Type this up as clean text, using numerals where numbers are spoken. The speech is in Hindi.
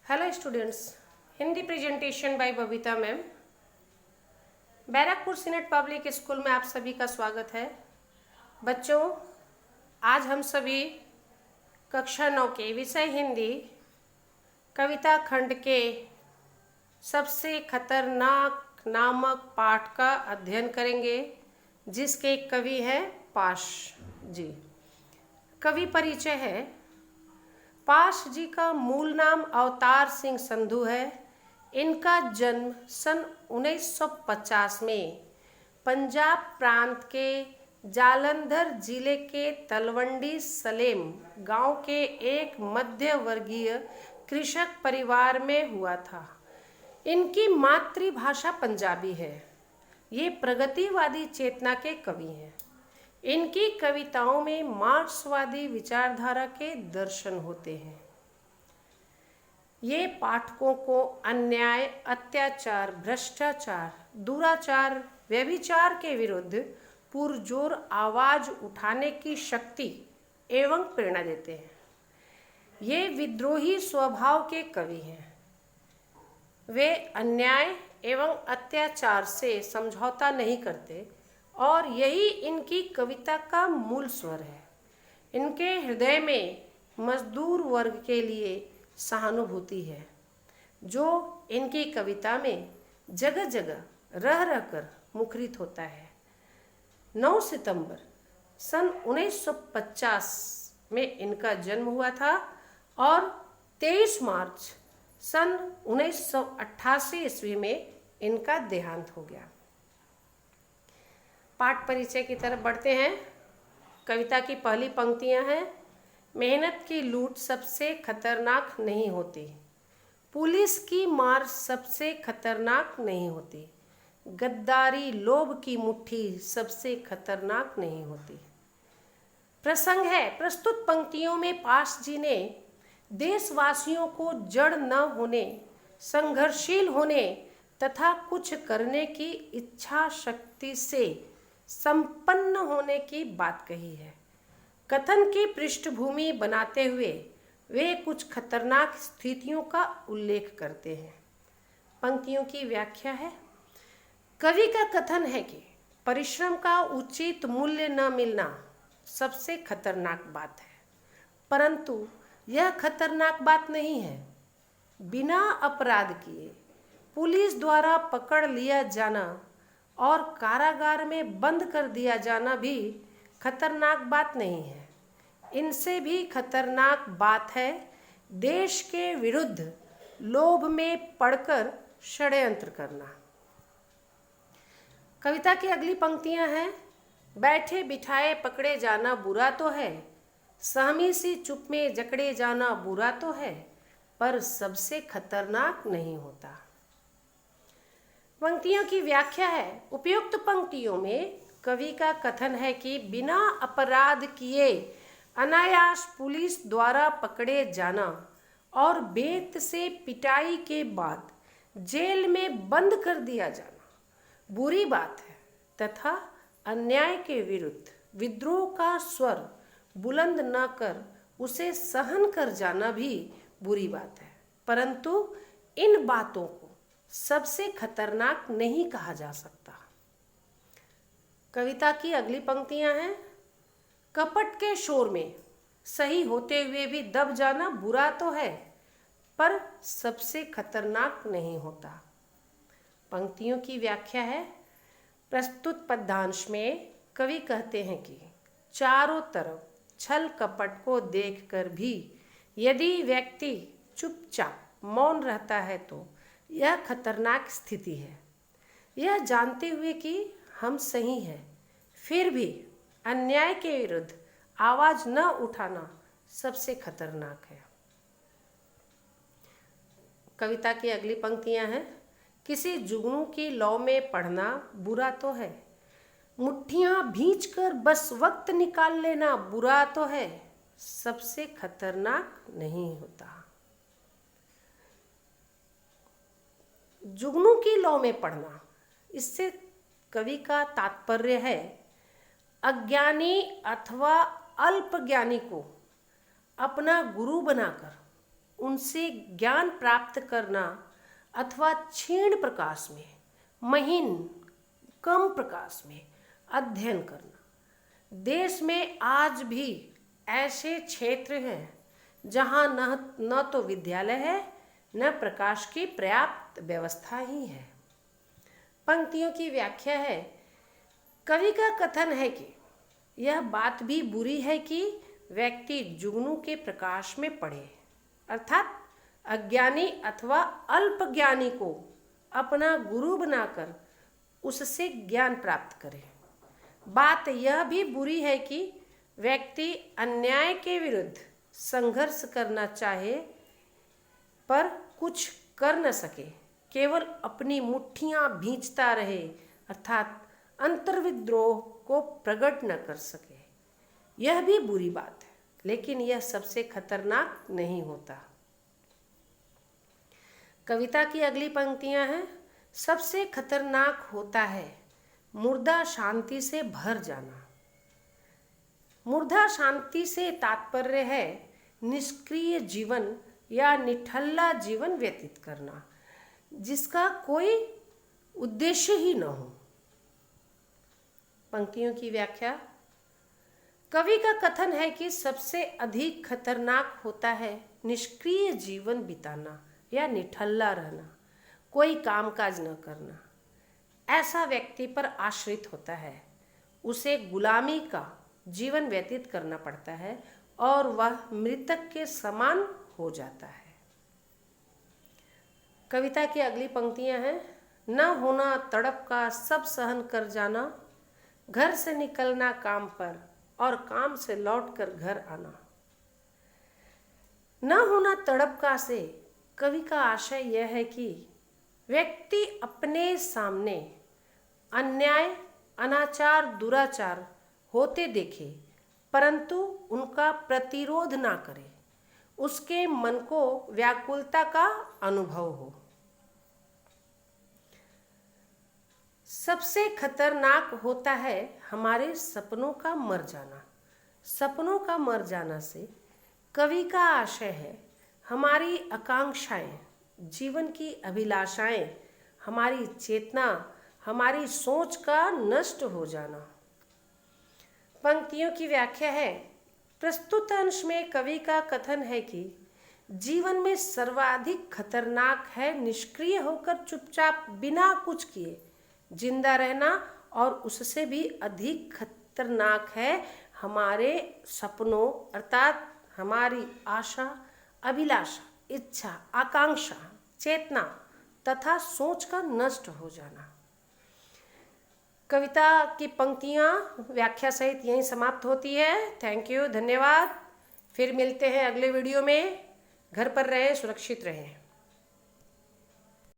Hello students, Hindi presentation by Babita ma'am. Barrackpore senate public school में आप सभी का स्वागत है। बच्चों, आज हम सभी कक्षा 9 के विषय हिंदी कविता खंड के सबसे खतरनाक नामक पाठ का अध्ययन करेंगे, जिसके कवि हैं पाश जी। कवि परिचय है। पाश जी का मूल नाम अवतार सिंह संधू है। इनका जन्म सन 1950 में पंजाब प्रांत के जालंधर जिले के तलवंडी सलेम गांव के एक मध्य वर्गीय कृषक परिवार में हुआ था। इनकी मातृभाषा पंजाबी है। ये प्रगतिवादी चेतना के कवि हैं। इनकी कविताओं में मार्क्सवादी विचारधारा के दर्शन होते हैं। ये पाठकों को अन्याय, अत्याचार, भ्रष्टाचार, दुराचार, व्यभिचार के विरुद्ध पुरजोर आवाज उठाने की शक्ति एवं प्रेरणा देते हैं। ये विद्रोही स्वभाव के कवि हैं। वे अन्याय एवं अत्याचार से समझौता नहीं करते और यही इनकी कविता का मूल स्वर है। इनके हृदय में मजदूर वर्ग के लिए सहानुभूति है, जो इनकी कविता में जगह जगह रह रहकर मुखरित होता है। 9 सितंबर सन 1950 में इनका जन्म हुआ था और 23 मार्च सन 1988 ईस्वी में इनका देहांत हो गया। पाठ परिचय की तरफ बढ़ते हैं। कविता की पहली पंक्तियां हैं। मेहनत की लूट सबसे खतरनाक नहीं होती, पुलिस की मार सबसे खतरनाक नहीं होती, गद्दारी लोभ की मुट्ठी सबसे खतरनाक नहीं होती। प्रसंग है, प्रस्तुत पंक्तियों में पाश जी ने देशवासियों को जड़ न होने, संघर्षशील होने तथा कुछ करने की इच्छा शक्ति से संपन्न होने की बात कही है। कथन की पृष्ठभूमि बनाते हुए वे कुछ खतरनाक स्थितियों का उल्लेख करते हैं। पंक्तियों की व्याख्या है। कवि का कथन है कि परिश्रम का उचित मूल्य न मिलना सबसे खतरनाक बात है, परंतु यह खतरनाक बात नहीं है। बिना अपराध किए पुलिस द्वारा पकड़ लिया जाना और कारागार में बंद कर दिया जाना भी खतरनाक बात नहीं है। इनसे भी खतरनाक बात है देश के विरुद्ध लोभ में पड़कर षड्यंत्र करना। कविता की अगली पंक्तियां हैं। बैठे बिठाए पकड़े जाना बुरा तो है, सहमी सी चुप में जकड़े जाना बुरा तो है, पर सबसे खतरनाक नहीं होता। पंक्तियों की व्याख्या है। उपयुक्त पंक्तियों में कवि का कथन है कि बिना अपराध किए अनायास पुलिस द्वारा पकड़े जाना और बेत से पिटाई के बाद जेल में बंद कर दिया जाना बुरी बात है तथा अन्याय के विरुद्ध विद्रोह का स्वर बुलंद न कर उसे सहन कर जाना भी बुरी बात है, परंतु इन बातों को सबसे खतरनाक नहीं कहा जा सकता। कविता की अगली पंक्तियां हैं। कपट के शोर में सही होते हुए भी दब जाना बुरा तो है, पर सबसे खतरनाक नहीं होता। पंक्तियों की व्याख्या है। प्रस्तुत पद्यांश में कवि कहते हैं कि चारों तरफ छल कपट को देखकर भी यदि व्यक्ति चुपचाप मौन रहता है तो यह खतरनाक स्थिति है। यह जानते हुए कि हम सही हैं, फिर भी अन्याय के विरुद्ध आवाज न उठाना सबसे खतरनाक है। कविता की अगली पंक्तियां हैं। किसी जुगनू की लौ में पढ़ना बुरा तो है, मुट्ठियां भींचकर बस वक्त निकाल लेना बुरा तो है, सबसे खतरनाक नहीं होता। जुगनू की लौ में पढ़ना, इससे कवि का तात्पर्य है अज्ञानी अथवा अल्पज्ञानी को अपना गुरु बनाकर उनसे ज्ञान प्राप्त करना अथवा क्षीण प्रकाश में, महीन कम प्रकाश में अध्ययन करना। देश में आज भी ऐसे क्षेत्र हैं जहाँ न तो विद्यालय है न प्रकाश की पर्याप्त व्यवस्था ही है। पंक्तियों की व्याख्या है। कवि का कथन है कि यह बात भी बुरी है कि व्यक्ति जुगनू के प्रकाश में पड़े, अर्थात अज्ञानी अथवा अल्पज्ञानी को अपना गुरु बनाकर उससे ज्ञान प्राप्त करे। बात यह भी बुरी है कि व्यक्ति अन्याय के विरुद्ध संघर्ष करना चाहे पर कुछ कर न सके, केवल अपनी मुट्ठियां भींचता रहे, अर्थात अंतर्विद्रोह को प्रकट न कर सके। यह भी बुरी बात है, लेकिन यह सबसे खतरनाक नहीं होता। कविता की अगली पंक्तियां हैं। सबसे खतरनाक होता है मुर्दा शांति से भर जाना। मुर्दा शांति से तात्पर्य है निष्क्रिय जीवन या निठल्ला जीवन व्यतीत करना, जिसका कोई उद्देश्य ही न हो। पंक्तियों की व्याख्या। कवि का कथन है कि सबसे अधिक खतरनाक होता है निष्क्रिय जीवन बिताना या निठल्ला रहना, कोई कामकाज न करना। ऐसा व्यक्ति पर आश्रित होता है, उसे गुलामी का जीवन व्यतीत करना पड़ता है और वह मृतक के समान हो जाता है। कविता की अगली पंक्तियां हैं। न होना तड़प का सब सहन कर जाना, घर से निकलना काम पर और काम से लौटकर घर आना। न होना तड़प का से कवि का आशय यह है कि व्यक्ति अपने सामने अन्याय, अनाचार, दुराचार होते देखे परंतु उनका प्रतिरोध ना करे, उसके मन को व्याकुलता का अनुभव हो। सबसे खतरनाक होता है हमारे सपनों का मर जाना। सपनों का मर जाना से कवि का आशय है हमारी आकांक्षाएं, जीवन की अभिलाषाएं, हमारी चेतना, हमारी सोच का नष्ट हो जाना। पंक्तियों की व्याख्या है। प्रस्तुत अंश में कवि का कथन है कि जीवन में सर्वाधिक खतरनाक है निष्क्रिय होकर चुपचाप बिना कुछ किए जिंदा रहना, और उससे भी अधिक खतरनाक है हमारे सपनों अर्थात हमारी आशा, अभिलाषा, इच्छा, आकांक्षा, चेतना तथा सोच का नष्ट हो जाना। कविता की पंक्तियाँ व्याख्या सहित यहीं समाप्त होती है। थैंक यू, धन्यवाद। फिर मिलते हैं अगले वीडियो में। घर पर रहें, सुरक्षित रहें।